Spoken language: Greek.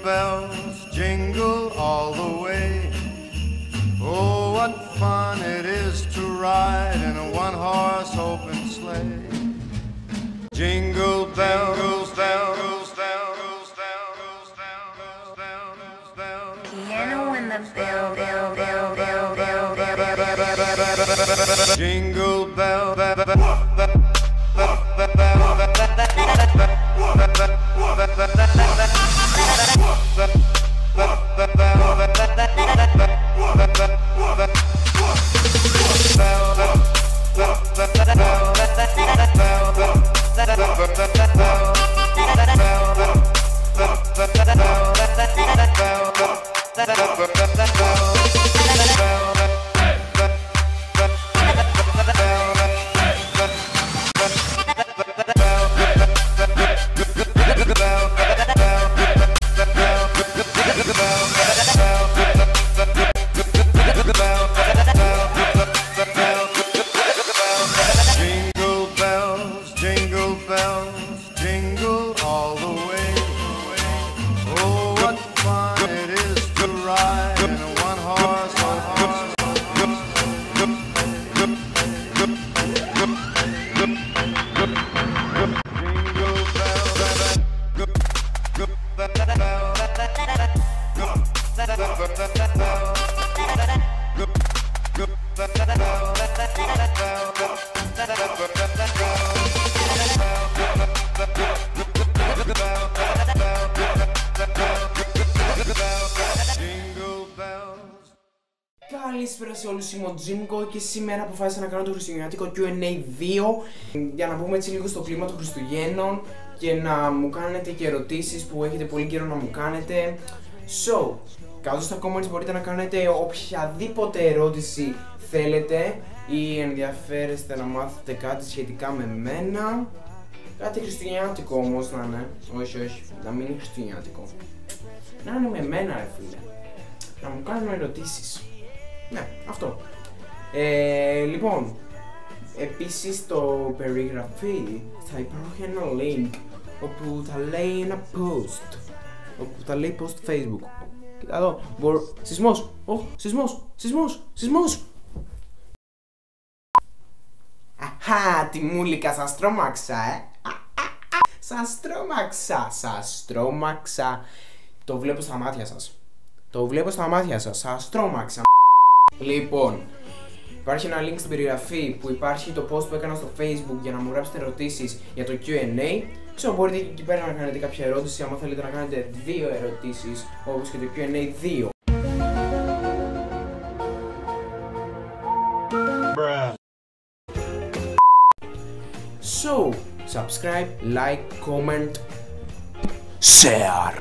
bells, jingle all the way. Oh, what fun it is to ride in a one-horse open sleigh. Jingle bells, bells, bells, bells, bells, bells, bells. Piano in the bell, bell, bell, bell, bell, bell, bell. Jingle bell, Καλησπέρα σε όλους, είμαι ο Τζίμκο και σήμερα αποφάσισα να κάνω το χριστουγεννιάτικο Q&A 2 για να πούμε έτσι λίγο στο κλίμα των Χριστουγέννων και να μου κάνετε και ερωτήσεις που έχετε πολύ καιρό να μου κάνετε. So, κάτω στα comments μπορείτε να κάνετε οποιαδήποτε ερώτηση θέλετε ή ενδιαφέρεστε να μάθετε κάτι σχετικά με μένα. Κάτι χριστουγεννιάτικο όμως να είναι, όχι, να μην είναι χριστουγεννιάτικο. Να είναι με μένα ρε φίλε, να μου κάνουν ερωτήσεις. Ναι, αυτό. Λοιπόν, επίσης στο περιγραφή θα υπάρχει ένα link όπου θα λέει ένα post. Όπου θα λέει post Facebook. Κοίτα εδώ, σεισμός, σεισμός. Αχα, τη μούλικα σας τρόμαξα, Σας τρόμαξα. Το βλέπω στα μάτια σας. Σας τρόμαξα. Λοιπόν, υπάρχει ένα link στην περιγραφή που υπάρχει το post που έκανα στο Facebook για να μου γράψετε ερωτήσεις για το Q&A. Ξέρω, μπορείτε και εκεί πέρα να κάνετε κάποια ερώτηση, άμα θέλετε να κάνετε 2 ερωτήσεις, όπως και το Q&A 2. So, subscribe, like, comment, share.